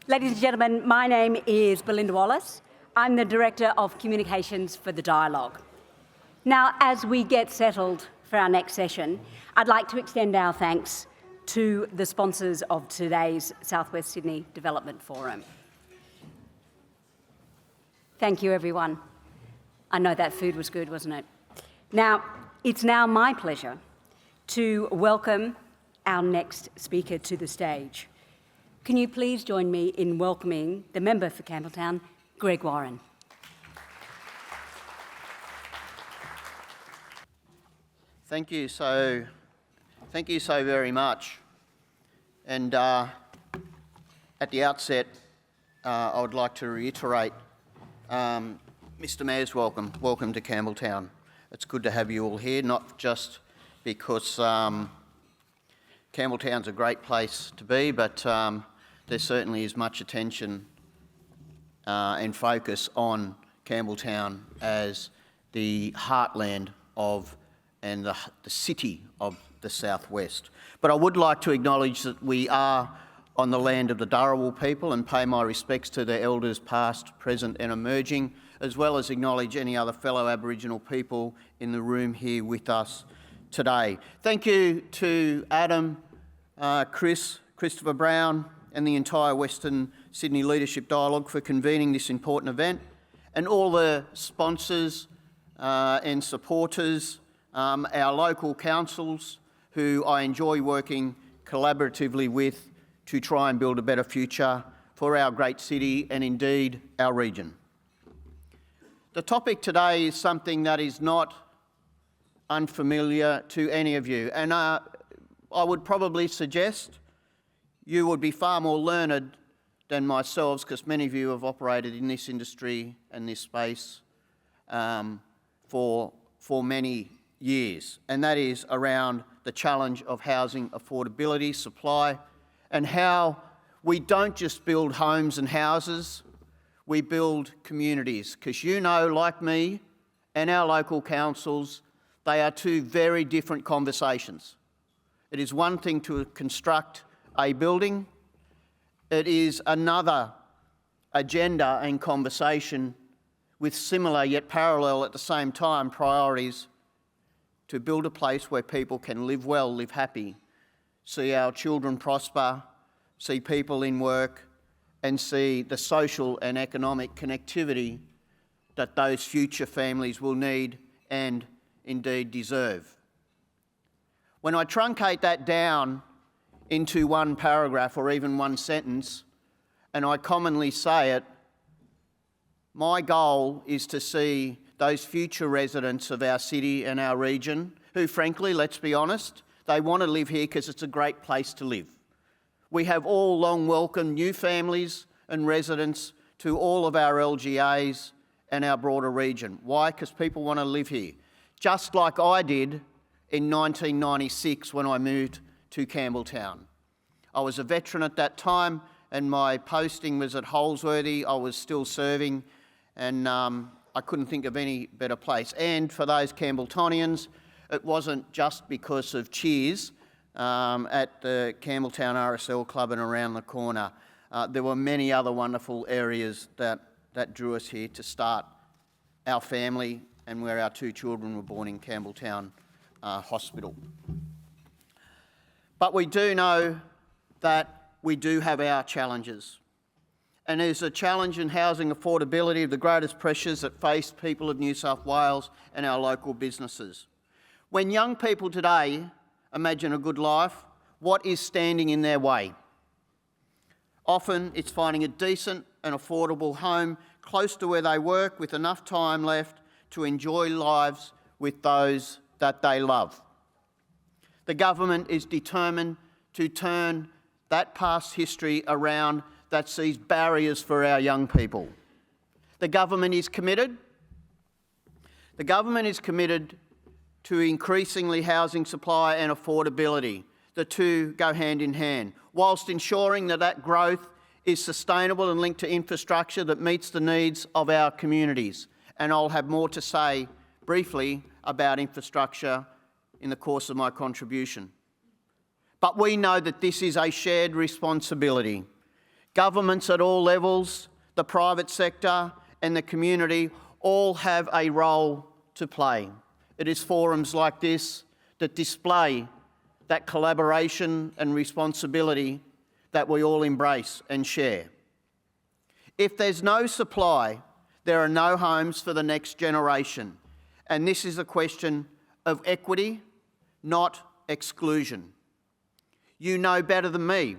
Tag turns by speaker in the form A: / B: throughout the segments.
A: Ladies and gentlemen, my name is Belinda Wallace. I'm the Director of Communications for the Dialogue. Now, as we get settled for our next session, I'd like to extend our thanks to the sponsors of today's South West Sydney Development Forum. Thank you, everyone. I know that food was good, wasn't it? Now, it's now my pleasure to welcome our next speaker to the stage. Can you please join me in welcoming the member for Campbelltown, Greg Warren.
B: Thank you so very much. And at the outset, I would like to reiterate Mr. Mayor's welcome to Campbelltown. It's good to have you all here, not just because Campbelltown's a great place to be, but there certainly is much attention and focus on Campbelltown as the heartland of and the city of the southwest. But I would like to acknowledge that we are on the land of the Dharawal people and pay my respects to their elders past, present and emerging, as well as acknowledge any other fellow Aboriginal people in the room here with us today. Thank you to Adam, Christopher Brown and the entire Western Sydney Leadership Dialogue for convening this important event, and all the sponsors and supporters, our local councils who I enjoy working collaboratively with to try and build a better future for our great city and indeed our region. The topic today is something that is not unfamiliar to any of you, and I would probably suggest you would be far more learned than myself, because many of you have operated in this industry and this space for many years, and that is around the challenge of housing affordability, supply, and how we don't just build homes and houses, we build communities. Because you know, like me and our local councils, they are two very different conversations. It is one thing to construct a building, it is another agenda and conversation with similar yet parallel at the same time priorities to build a place where people can live well, live happy, see our children prosper, see people in work, and see the social and economic connectivity that those future families will need and indeed deserve. When I truncate that down into one paragraph or even one sentence, and I commonly say it, my goal is to see those future residents of our city and our region who, frankly, let's be honest, they want to live here because it's a great place to live. We have all long welcomed new families and residents to all of our LGAs and our broader region. Why? Because people want to live here. Just like I did in 1996 when I moved to Campbelltown. I was a veteran at that time and my posting was at Holsworthy. I was still serving and I couldn't think of any better place. And for those Campbelltonians, it wasn't just because of cheers at the Campbelltown RSL Club and around the corner. There were many other wonderful areas that drew us here to start our family and where our two children were born in Campbelltown Hospital. But we do know that we do have our challenges. And there's a challenge in housing affordability of the greatest pressures that face people of New South Wales and our local businesses. When young people today imagine a good life, what is standing in their way? Often it's finding a decent and affordable home close to where they work with enough time left to enjoy lives with those that they love. The government is determined to turn that past history around that sees barriers for our young people. The government is committed. The government is committed to increasingly housing supply and affordability. The two go hand in hand, whilst ensuring that that growth is sustainable and linked to infrastructure that meets the needs of our communities. And I'll have more to say briefly about infrastructure in the course of my contribution. But we know that this is a shared responsibility. Governments at all levels, the private sector and the community all have a role to play. It is forums like this that display that collaboration and responsibility that we all embrace and share. If there's no supply, there are no homes for the next generation. And this is a question of equity, not exclusion. You know better than me,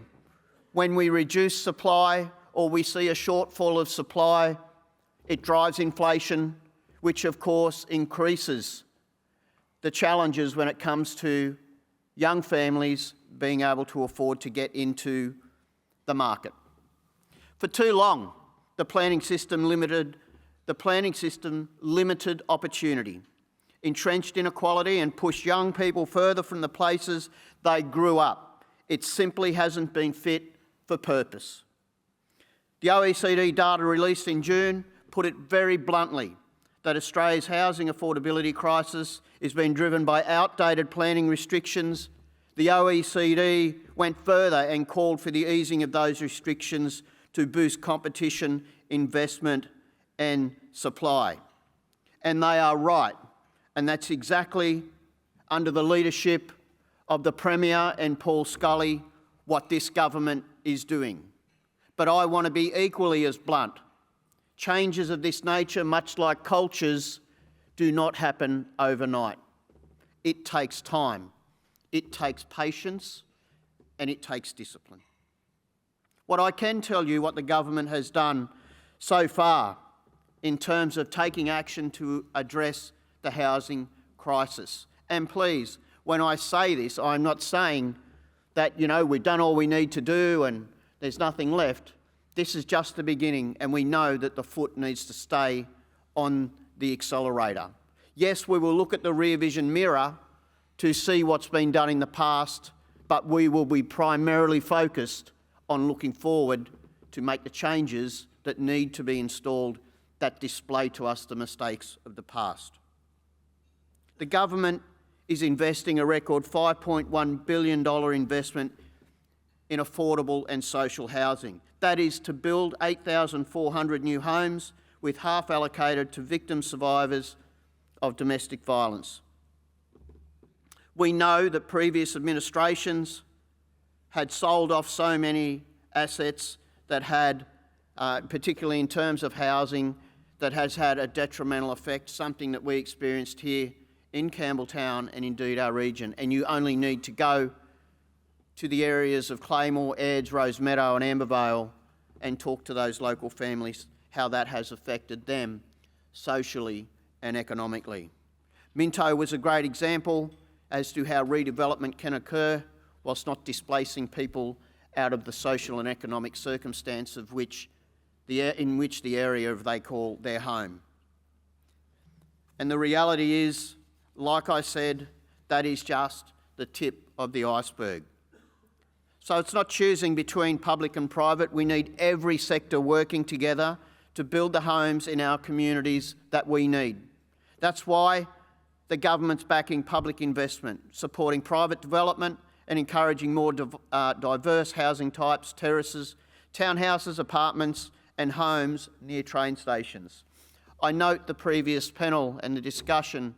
B: when we reduce supply or we see a shortfall of supply, it drives inflation, which of course increases the challenges when it comes to young families being able to afford to get into the market. For too long, the planning system limited opportunity, entrenched inequality and pushed young people further from the places they grew up. It simply hasn't been fit for purpose. The OECD data released in June put it very bluntly that Australia's housing affordability crisis is being driven by outdated planning restrictions. The OECD went further and called for the easing of those restrictions to boost competition, investment and supply. And they are right. And that's exactly, under the leadership of the Premier and Paul Scully, what this government is doing. But I want to be equally as blunt. Changes of this nature, much like cultures, do not happen overnight. It takes time, it takes patience, and it takes discipline. What I can tell you, what the government has done so far in terms of taking action to address the housing crisis. And please, when I say this, I'm not saying that, we've done all we need to do and there's nothing left. This is just the beginning, and we know that the foot needs to stay on the accelerator. Yes, we will look at the rear vision mirror to see what's been done in the past, but we will be primarily focused on looking forward to make the changes that need to be installed that display to us the mistakes of the past. The government is investing a record $5.1 billion investment in affordable and social housing. That is to build 8,400 new homes, with half allocated to victim survivors of domestic violence. We know that previous administrations had sold off so many assets that had, particularly in terms of housing, that has had a detrimental effect, something that we experienced here in Campbelltown and indeed our region. And you only need to go to the areas of Claymore, Edge, Rosemeadow and Ambervale and talk to those local families, how that has affected them socially and economically. Minto was a great example as to how redevelopment can occur whilst not displacing people out of the social and economic circumstance in which the area they call their home. And the reality is, like I said, that is just the tip of the iceberg. So it's not choosing between public and private. We need every sector working together to build the homes in our communities that we need. That's why the government's backing public investment, supporting private development and encouraging more diverse housing types, terraces, townhouses, apartments and homes near train stations. I note the previous panel and the discussion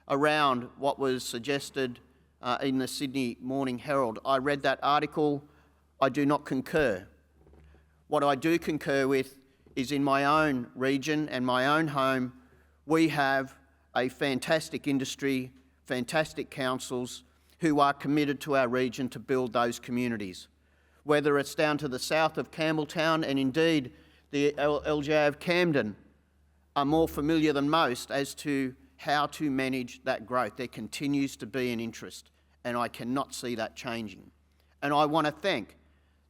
B: around what was suggested in the Sydney Morning Herald. I read that article. I do not concur. What I do concur with is in my own region and my own home, we have a fantastic industry, fantastic councils who are committed to our region to build those communities. Whether it's down to the south of Campbelltown and indeed the LGA of Camden are more familiar than most as to how to manage that growth. There continues to be an interest, and I cannot see that changing. And I want to thank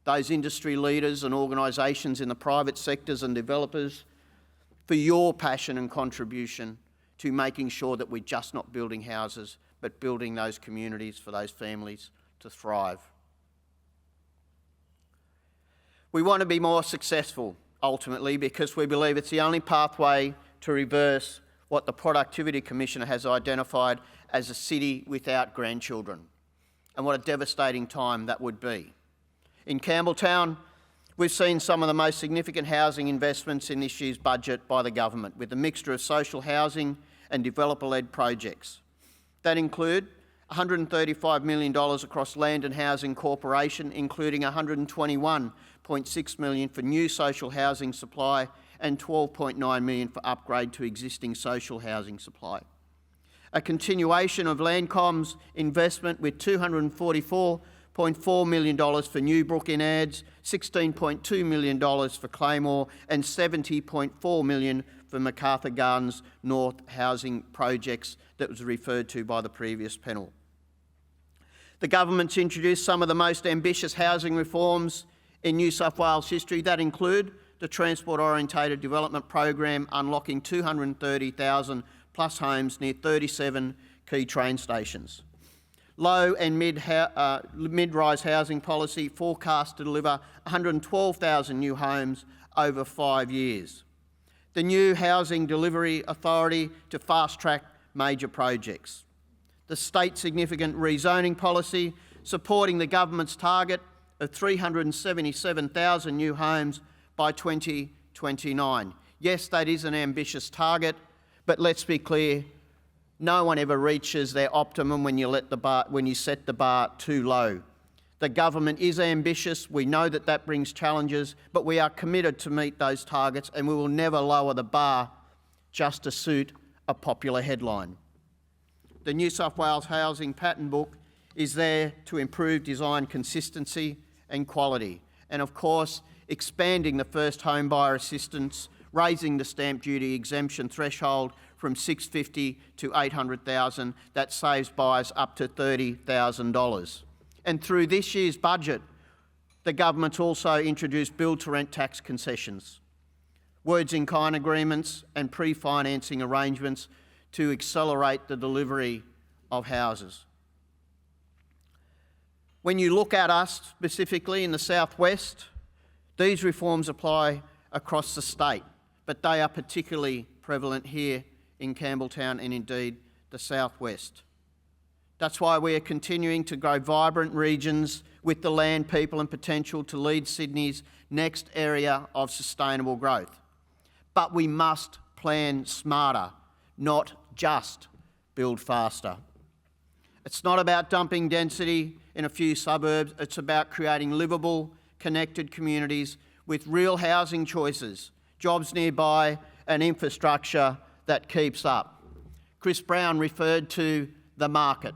B: those industry leaders and organisations in the private sectors and developers for your passion and contribution to making sure that we're just not building houses, but building those communities for those families to thrive. We want to be more successful, ultimately, because we believe it's the only pathway to reverse what the Productivity Commissioner has identified as a city without grandchildren. And what a devastating time that would be. In Campbelltown, We've seen some of the most significant housing investments in this year's budget by the government, with a mixture of social housing and developer-led projects. That include $135 million across Land and Housing Corporation, including $121.6 million for new social housing supply and $12.9 million for upgrade to existing social housing supply. A continuation of Landcom's investment with $244.4 million for Newbrook in Adds, $16.2 million for Claymore and $70.4 million for MacArthur Gardens North housing projects that was referred to by the previous panel. The government's introduced some of the most ambitious housing reforms in New South Wales history. That include the Transport Orientated Development Program, unlocking 230,000 plus homes near 37 key train stations. Low and mid-rise housing policy forecast to deliver 112,000 new homes over 5 years. The new Housing Delivery Authority to fast-track major projects. The state significant rezoning policy supporting the government's target of 377,000 new homes by 2029. Yes, that is an ambitious target, but let's be clear, no one ever reaches their optimum when you set the bar too low. The government is ambitious. We know that that brings challenges, but we are committed to meet those targets, and we will never lower the bar just to suit a popular headline. The New South Wales Housing Pattern Book is there to improve design consistency and quality, and of course, expanding the first home buyer assistance, raising the stamp duty exemption threshold from $650 to $800,000, that saves buyers up to $30,000. And through this year's budget, the government's also introduced build-to-rent tax concessions, words-in-kind agreements and pre-financing arrangements to accelerate the delivery of houses. When you look at us specifically in the southwest, these reforms apply across the state, but they are particularly prevalent here in Campbelltown and indeed the southwest. That's why we are continuing to grow vibrant regions with the land, people and potential to lead Sydney's next area of sustainable growth. But we must plan smarter, not just build faster. It's not about dumping density in a few suburbs, it's about creating livable, connected communities with real housing choices, jobs nearby and infrastructure that keeps up. Chris Brown referred to the market.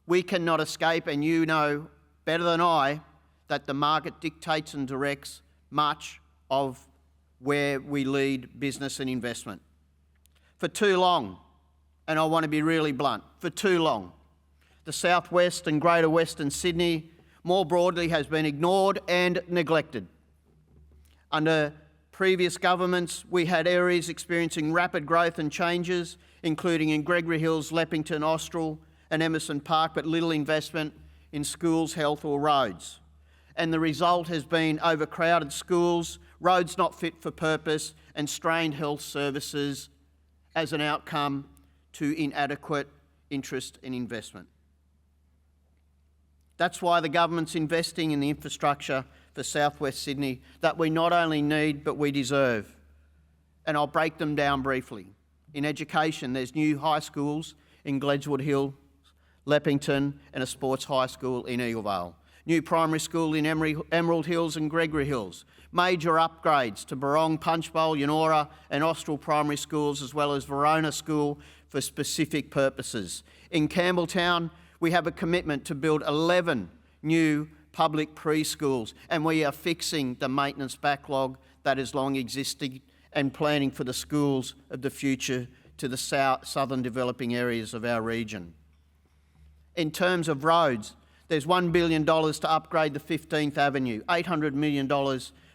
B: We cannot escape, and you know better than I, that the market dictates and directs much of where we lead business and investment. For too long, and I want to be really blunt, for too long, the southwest and greater Western Sydney more broadly has been ignored and neglected. Under previous governments, we had areas experiencing rapid growth and changes, including in Gregory Hills, Leppington, Austral and Emerson Park, but little investment in schools, health or roads. And the result has been overcrowded schools, roads not fit for purpose and strained health services as an outcome to inadequate interest and investment. That's why the government's investing in the infrastructure for southwest Sydney that we not only need but we deserve. And I'll break them down briefly. In education, there's new high schools in Gledgewood Hill, Leppington and a sports high school in Eaglevale. New primary school in Emerald Hills and Gregory Hills. Major upgrades to Barong, Punchbowl, Yennora and Austral primary schools, as well as Verona School for specific purposes. In Campbelltown, we have a commitment to build 11 new public preschools, and we are fixing the maintenance backlog that has long existed and planning for the schools of the future to the southern developing areas of our region. In terms of roads, there's $1 billion to upgrade the 15th Avenue, $800 million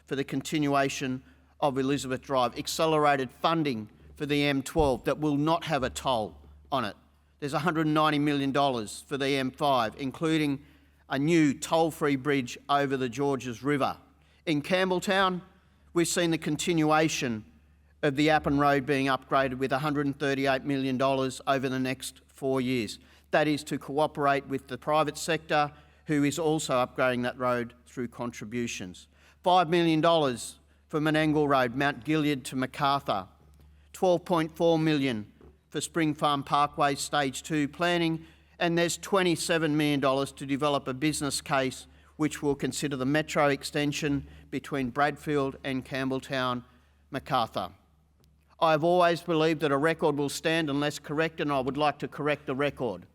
B: for the continuation of Elizabeth Drive, accelerated funding for the M12 that will not have a toll on it. There's $190 million for the M5, including a new toll-free bridge over the Georges River. In Campbelltown, we've seen the continuation of the Appin Road being upgraded with $138 million over the next 4 years. That is to cooperate with the private sector, who is also upgrading that road through contributions. $5 million for Menangle Road, Mount Gilead to Macarthur, $12.4 million for Spring Farm Parkway Stage 2 planning, and there's $27 million to develop a business case which will consider the metro extension between Bradfield and Campbelltown, Macarthur. I've always believed that a record will stand unless corrected, and I would like to correct the record.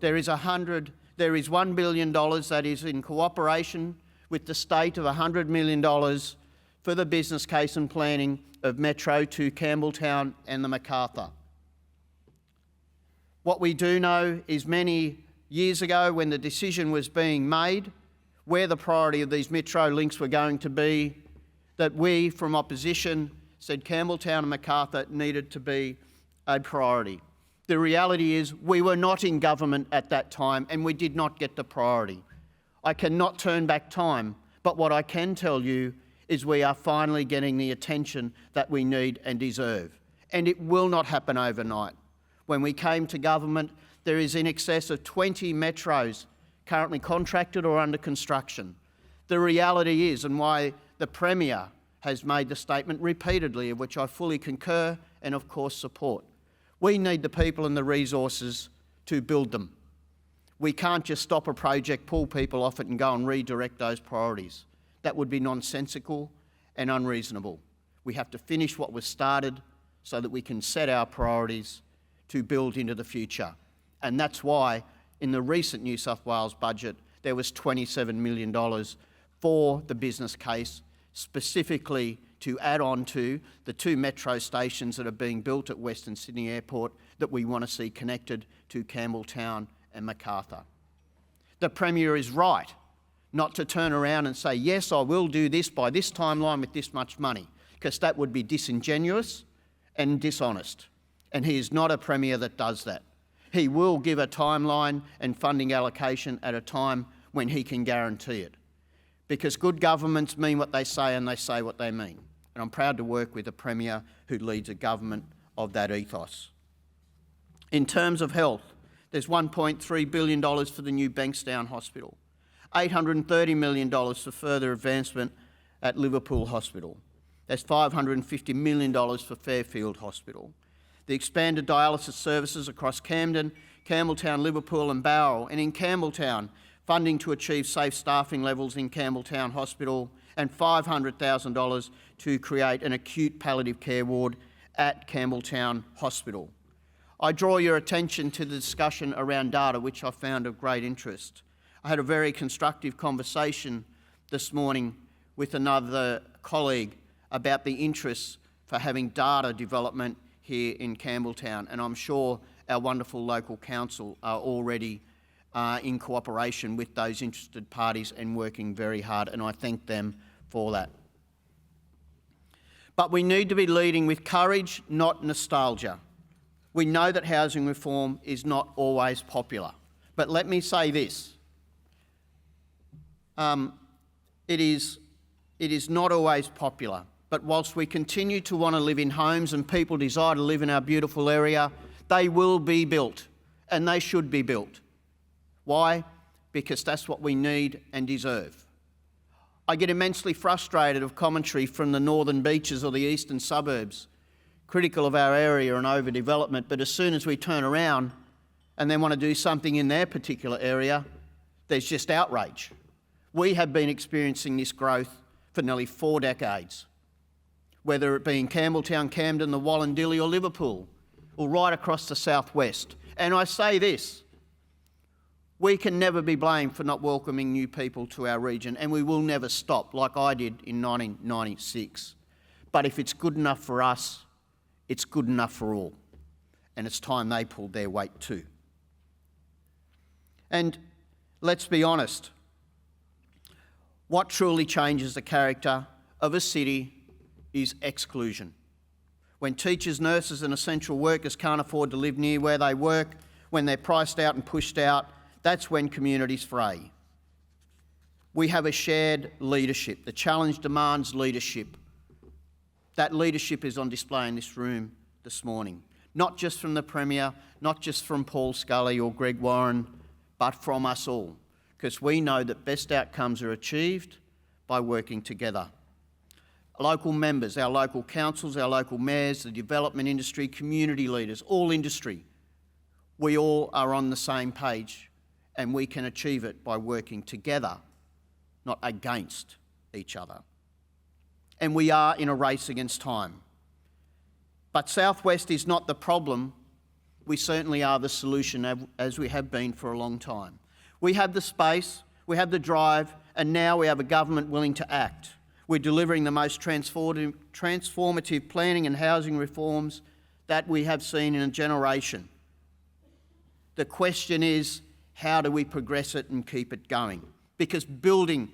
B: There is $1 billion that is in cooperation with the state of $100 million for the business case and planning of Metro to Campbelltown and the Macarthur. What we do know is many years ago, when the decision was being made where the priority of these metro links were going to be, that we from opposition said Campbelltown and Macarthur needed to be a priority. The reality is we were not in government at that time and we did not get the priority. I cannot turn back time, but what I can tell you is we are finally getting the attention that we need and deserve. And it will not happen overnight. When we came to government, there is in excess of 20 metros currently contracted or under construction. The reality is, and why the Premier has made the statement repeatedly, of which I fully concur and of course support, we need the people and the resources to build them. We can't just stop a project, pull people off it and go and redirect those priorities. That would be nonsensical and unreasonable. We have to finish what was started so that we can set our priorities to build into the future. And that's why in the recent New South Wales budget, there was $27 million for the business case, specifically to add on to the 2 metro stations that are being built at Western Sydney Airport that we want to see connected to Campbelltown and Macarthur. The Premier is right not to turn around and say, yes, I will do this by this timeline with this much money, because that would be disingenuous and dishonest. And he is not a Premier that does that. He will give a timeline and funding allocation at a time when he can guarantee it. Because good governments mean what they say and they say what they mean. And I'm proud to work with a Premier who leads a government of that ethos. In terms of health, there's $1.3 billion for the new Bankstown Hospital, $830 million for further advancement at Liverpool Hospital. There's $550 million for Fairfield Hospital. The expanded dialysis services across Camden, Campbelltown, Liverpool and Bowral, and in Campbelltown, funding to achieve safe staffing levels in Campbelltown Hospital, and $500,000 to create an acute palliative care ward at Campbelltown Hospital. I draw your attention to the discussion around data, which I found of great interest. I had a very constructive conversation this morning with another colleague about the interests for having data development here in Campbelltown, and I'm sure our wonderful local council are already in cooperation with those interested parties and working very hard, and I thank them for that. But we need to be leading with courage, not nostalgia. We know that housing reform is not always popular, but let me say this. It is not always popular. But whilst we continue to want to live in homes and people desire to live in our beautiful area, they will be built and they should be built. Why? Because that's what we need and deserve. I get immensely frustrated of commentary from the northern beaches or the eastern suburbs, critical of our area and overdevelopment, but as soon as we turn around and they want to do something in their particular area, there's just outrage. We have been experiencing this growth for nearly 4 decades. Whether it be in Campbelltown, Camden, the Wallandilly or Liverpool, or right across the southwest. And I say this, we can never be blamed for not welcoming new people to our region, and we will never stop like I did in 1996. But if it's good enough for us, it's good enough for all. And it's time they pulled their weight too. And let's be honest, what truly changes the character of a city is exclusion. When teachers, nurses and essential workers can't afford to live near where they work, when they're priced out and pushed out, that's when communities fray. We have a shared leadership. The challenge demands leadership. That leadership is on display in this room this morning. Not just from the Premier, not just from Paul Scully or Greg Warren, but from us all. Because we know that best outcomes are achieved by working together. Local members, our local councils, our local mayors, the development industry, community leaders, all industry, we all are on the same page, and we can achieve it by working together, not against each other. And we are in a race against time. But South West is not the problem. We certainly are the solution, as we have been for a long time. We have the space, we have the drive, and now we have a government willing to act. We're delivering the most transformative planning and housing reforms that we have seen in a generation. The question is, how do we progress it and keep it going? Because building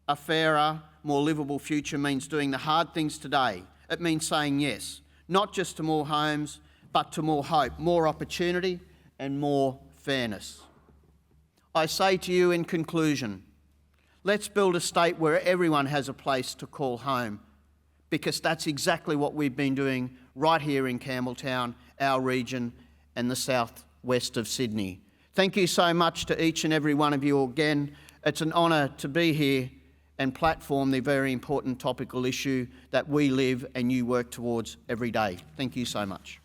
B: a fairer, more livable future means doing the hard things today. It means saying yes, not just to more homes, but to more hope, more opportunity and more fairness. I say to you in conclusion, let's build a state where everyone has a place to call home, because that's exactly what we've been doing right here in Campbelltown, our region, and the southwest of Sydney. Thank you so much to each and every one of you again. It's an honour to be here and platform the very important topical issue that we live and you work towards every day. Thank you so much.